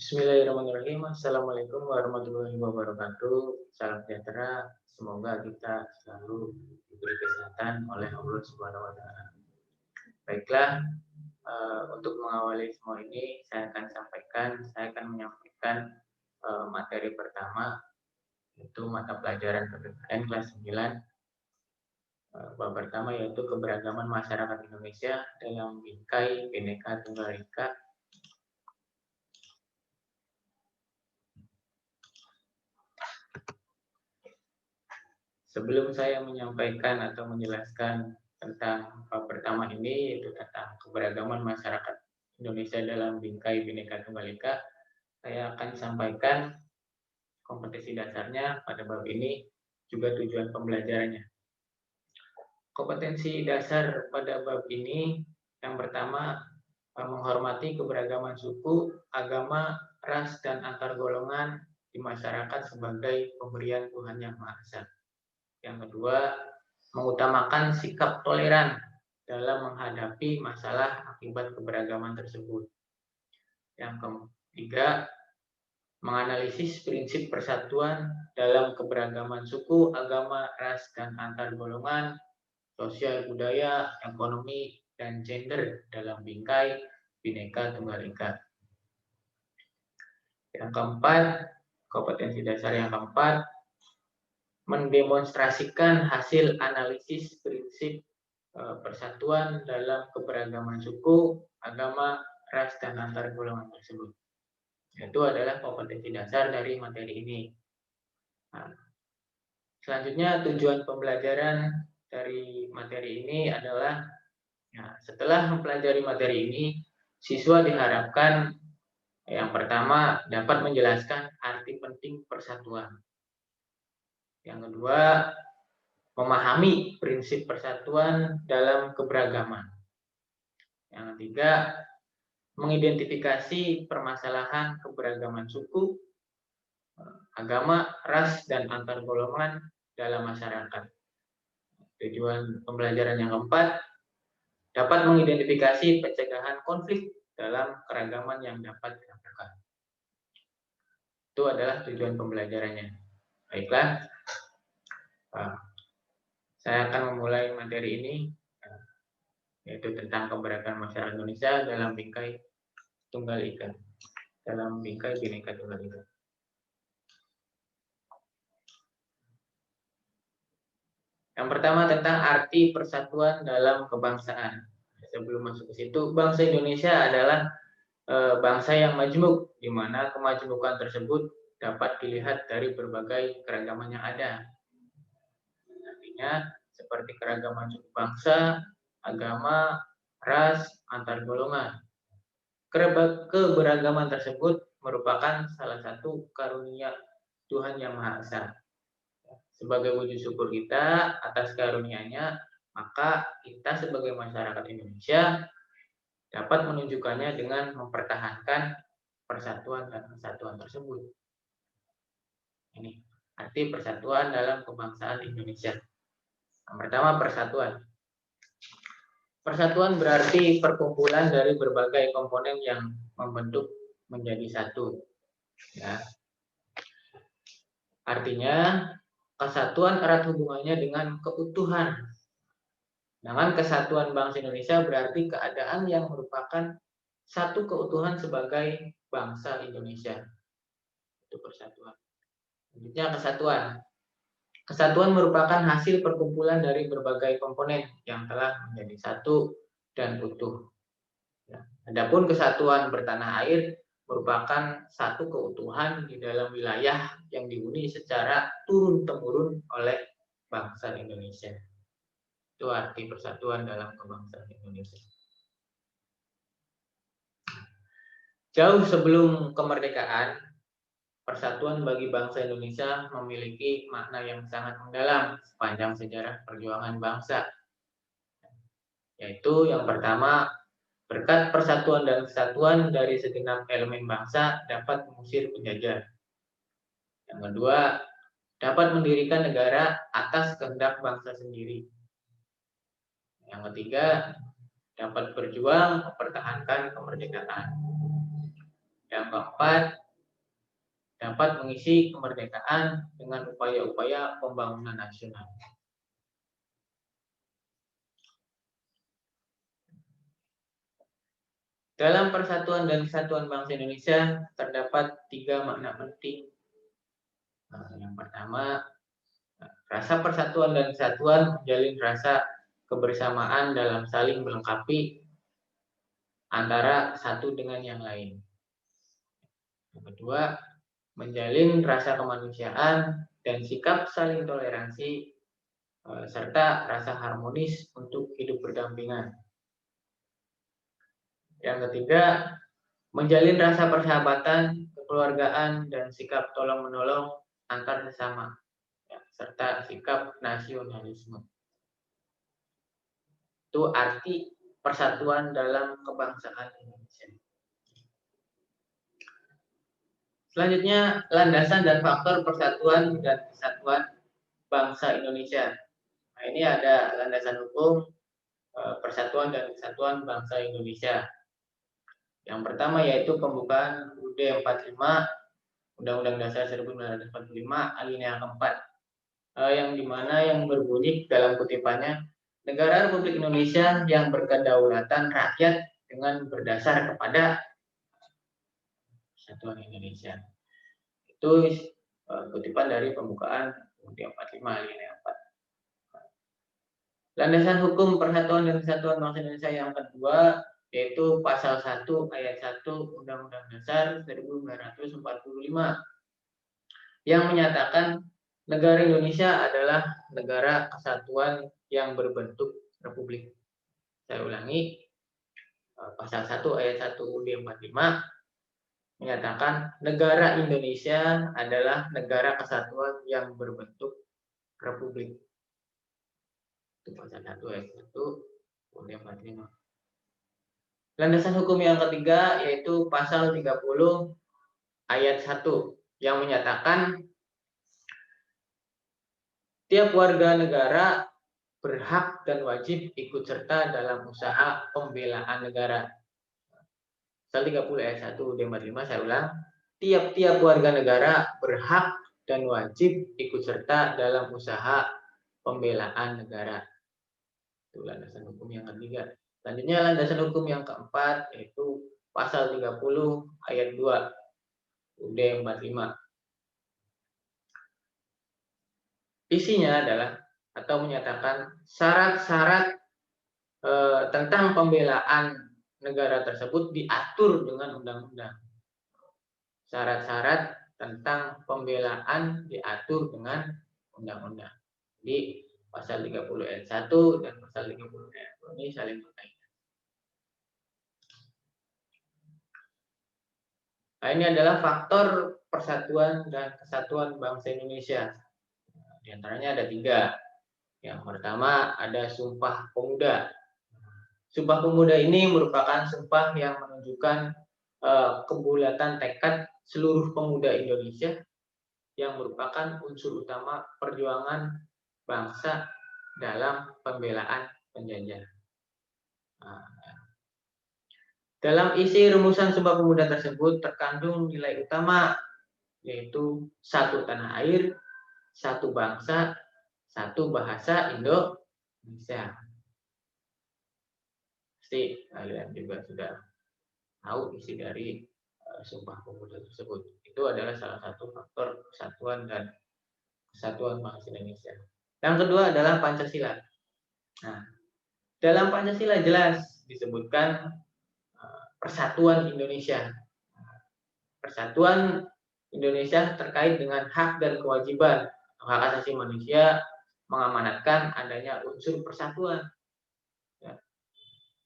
Bismillahirrahmanirrahim. Assalamualaikum warahmatullahi wabarakatuh. Salam sejahtera. Semoga kita selalu diberi kesehatan oleh Allah Subhanahu wa Ta'ala. Baiklah, untuk mengawali semua ini, saya akan menyampaikan materi pertama, yaitu mata pelajaran PPKN kelas 9. Bab pertama yaitu keberagaman masyarakat Indonesia dalam bingkai Bhinneka Tunggal Ika. Sebelum saya menyampaikan atau menjelaskan tentang bab pertama ini, yaitu tentang keberagaman masyarakat Indonesia dalam bingkai Bhinneka Tunggal Ika, saya akan sampaikan kompetensi dasarnya pada bab ini, juga tujuan pembelajarannya. Kompetensi dasar pada bab ini, yang pertama, menghormati keberagaman suku, agama, ras, dan antar golongan di masyarakat sebagai pemberian Tuhan Yang Maha Esa. Yang kedua, mengutamakan sikap toleran dalam menghadapi masalah akibat keberagaman tersebut. Yang ketiga, menganalisis prinsip persatuan dalam keberagaman suku, agama, ras, dan antar golongan, sosial, budaya, ekonomi, dan gender dalam bingkai Bhinneka Tunggal Ika. Yang keempat, kompetensi dasar yang keempat, mendemonstrasikan hasil analisis prinsip persatuan dalam keberagaman suku, agama, ras, dan antar golongan tersebut. Itu adalah kompetensi dasar dari materi ini. Nah, selanjutnya tujuan pembelajaran dari materi ini adalah, setelah mempelajari materi ini, siswa diharapkan yang pertama dapat menjelaskan arti penting persatuan. Yang kedua, memahami prinsip persatuan dalam keberagaman. Yang ketiga, mengidentifikasi permasalahan keberagaman suku, agama, ras, dan antar golongan dalam masyarakat. Tujuan pembelajaran yang keempat, dapat mengidentifikasi pencegahan konflik dalam keragaman yang dapat dilakukan. Itu adalah tujuan pembelajarannya. Baiklah, saya akan memulai materi ini, yaitu tentang keberagaman masyarakat Indonesia dalam bingkai Tunggal Ika, dalam bingkai Bhinneka Tunggal Ika. Yang pertama tentang arti persatuan dalam kebangsaan. Sebelum masuk ke situ, bangsa Indonesia adalah bangsa yang majemuk, di mana kemajmukan tersebut dapat dilihat dari berbagai keragaman yang ada. Artinya seperti keragaman suku bangsa, agama, ras, antar golongan. Keberagaman tersebut merupakan salah satu karunia Tuhan Yang Maha Esa. Sebagai wujud syukur kita atas karunia-Nya, maka kita sebagai masyarakat Indonesia dapat menunjukkannya dengan mempertahankan persatuan dan kesatuan tersebut. Ini arti persatuan dalam kebangsaan Indonesia. Yang pertama, persatuan. Persatuan berarti perkumpulan dari berbagai komponen yang membentuk menjadi satu. Ya. Artinya, kesatuan erat hubungannya dengan keutuhan. Dengan kesatuan bangsa Indonesia berarti keadaan yang merupakan satu keutuhan sebagai bangsa Indonesia. Itu persatuan. Selanjutnya kesatuan. Kesatuan merupakan hasil perkumpulan dari berbagai komponen yang telah menjadi satu dan utuh. Adapun kesatuan bertanah air merupakan satu keutuhan di dalam wilayah yang dihuni secara turun-temurun oleh bangsa Indonesia. Itu arti persatuan dalam kebangsaan Indonesia. Jauh sebelum kemerdekaan, persatuan bagi bangsa Indonesia memiliki makna yang sangat mendalam sepanjang sejarah perjuangan bangsa. Yaitu yang pertama, berkat persatuan dan kesatuan dari segenap elemen bangsa dapat mengusir penjajah. Yang kedua, dapat mendirikan negara atas kehendak bangsa sendiri. Yang ketiga, dapat berjuang mempertahankan kemerdekaan. Yang keempat, dapat mengisi kemerdekaan dengan upaya-upaya pembangunan nasional. Dalam Persatuan dan Kesatuan Bangsa Indonesia terdapat 3 makna penting. Yang pertama, rasa persatuan dan kesatuan menjalin rasa kebersamaan dalam saling melengkapi antara satu dengan yang lain. Yang kedua, menjalin rasa kemanusiaan dan sikap saling toleransi serta rasa harmonis untuk hidup berdampingan. Yang ketiga, menjalin rasa persahabatan, kekeluargaan, dan sikap tolong-menolong antar sesama, serta sikap nasionalisme. Itu arti persatuan dalam kebangsaan Indonesia. Selanjutnya, landasan dan faktor persatuan dan kesatuan bangsa Indonesia. Nah, ini ada landasan hukum persatuan dan kesatuan bangsa Indonesia. Yang pertama yaitu pembukaan UUD 45, Undang-Undang Dasar 1945, alinea keempat, yang dimana yang berbunyi dalam kutipannya, negara Republik Indonesia yang berkedaulatan rakyat dengan berdasar kepada Persatuan Indonesia. Itu kutipan dari pembukaan UUD 45 alinea 4. Landasan hukum persatuan dan kesatuan bangsa Indonesia yang kedua yaitu pasal 1 ayat 1 Undang-Undang Dasar 1945 yang menyatakan negara Indonesia adalah negara kesatuan yang berbentuk republik. Saya ulangi, pasal 1 ayat 1 UUD 45 menyatakan negara Indonesia adalah negara kesatuan yang berbentuk republik. Itu pasal 1 ayat 1 UUD 45. Landasan hukum yang ketiga yaitu pasal 30 ayat 1 yang menyatakan tiap warga negara berhak dan wajib ikut serta dalam usaha pembelaan negara. Pasal 30 ayat 1 UUD 45, saya ulang, tiap-tiap warga negara berhak dan wajib ikut serta dalam usaha pembelaan negara. Itu landasan hukum yang ketiga. Selanjutnya landasan hukum yang keempat yaitu pasal 30 ayat 2 UUD 45. Isinya adalah atau menyatakan syarat-syarat tentang pembelaan negara tersebut diatur dengan undang-undang. Syarat-syarat tentang pembelaan diatur dengan undang-undang. Jadi pasal 30 ayat 1 dan pasal 30 ayat 2 ini saling berkaitan. Nah, ini adalah faktor persatuan dan kesatuan bangsa Indonesia. Di antaranya ada 3. Yang pertama ada Sumpah Pemuda. Sumpah Pemuda ini merupakan sumpah yang menunjukkan kebulatan tekad seluruh pemuda Indonesia yang merupakan unsur utama perjuangan bangsa dalam pembelaan penjajah. Dalam isi rumusan Sumpah Pemuda tersebut terkandung nilai utama yaitu 1 tanah air, 1 bangsa, 1 bahasa Indonesia. Pasti kalian juga sudah tahu isi dari Sumpah Pemuda tersebut. Itu adalah salah satu faktor persatuan dan kesatuan bangsa Indonesia. Yang kedua adalah Pancasila. Nah, dalam Pancasila jelas disebutkan persatuan Indonesia. Persatuan Indonesia terkait dengan hak dan kewajiban hak asasi manusia mengamanatkan adanya unsur persatuan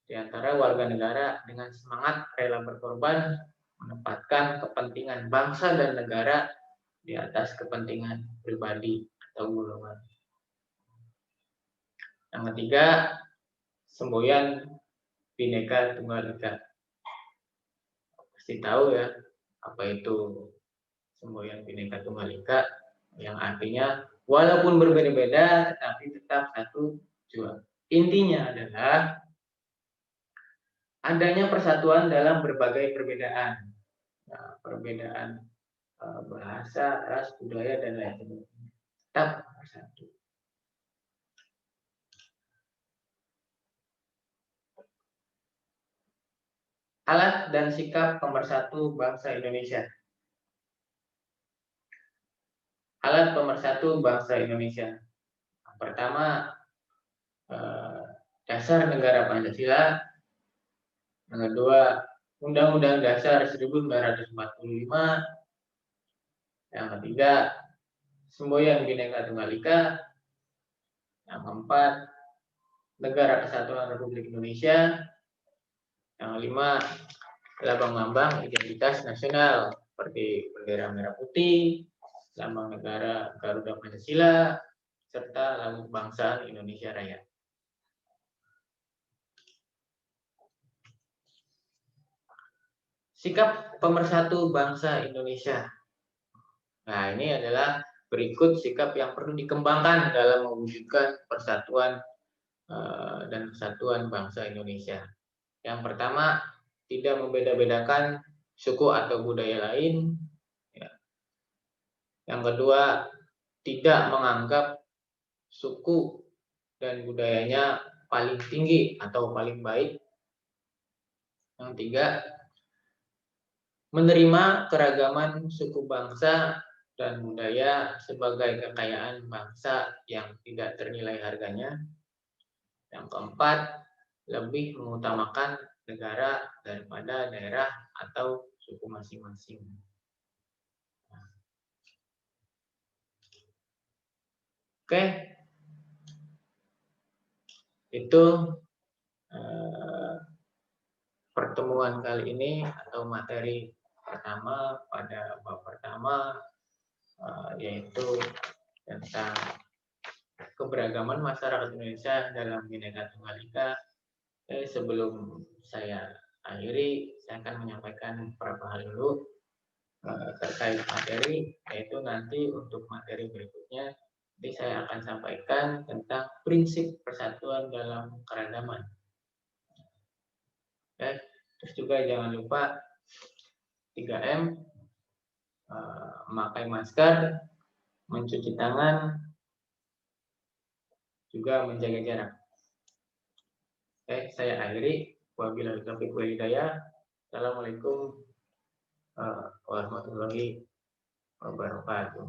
di antara warga negara dengan semangat rela berkorban menempatkan kepentingan bangsa dan negara di atas kepentingan pribadi atau golongan. Yang ketiga, semboyan Bhinneka Tunggal Ika. Pasti tahu ya apa itu semboyan Bhinneka Tunggal Ika, yang artinya walaupun berbeda-beda tetapi tetap satu tujuan. Intinya adalah adanya persatuan dalam berbagai perbedaan. Nah, perbedaan bahasa, ras, budaya, dan lain sebagainya tetap bersatu. Alat dan sikap pemersatu bangsa Indonesia. Alat pemersatu bangsa Indonesia. Yang pertama, dasar negara Pancasila. Yang kedua, Undang-Undang Dasar 1945. Yang ketiga, semboyan Bhinneka Tunggal Ika. Yang keempat, Negara Kesatuan Republik Indonesia. Yang kelima, lambang-lambang identitas nasional seperti bendera merah putih, lambang negara Garuda Pancasila, serta lambang kebangsaan Indonesia Raya. Sikap pemersatu bangsa Indonesia. Nah, ini adalah berikut sikap yang perlu dikembangkan dalam mewujudkan persatuan dan kesatuan bangsa Indonesia. Yang pertama, tidak membeda-bedakan suku atau budaya lain. Yang kedua, tidak menganggap suku dan budayanya paling tinggi atau paling baik. Yang ketiga, menerima keragaman suku bangsa dan budaya sebagai kekayaan bangsa yang tidak ternilai harganya. Yang keempat, lebih mengutamakan negara daripada daerah atau suku masing-masing. Oke, itu pertemuan kali ini atau materi pertama pada bab pertama, yaitu tentang keberagaman masyarakat Indonesia dalam Bhinneka Tunggal Ika. Sebelum saya akhiri, saya akan menyampaikan beberapa hal dulu terkait materi, yaitu nanti untuk materi berikutnya nanti saya akan sampaikan tentang prinsip persatuan dalam keragaman. Terus juga jangan lupa 3M, memakai masker, mencuci tangan, juga menjaga jarak. Saya akhiri. Wabillahi taufiq wal hidayah. Assalamualaikum warahmatullahi wabarakatuh.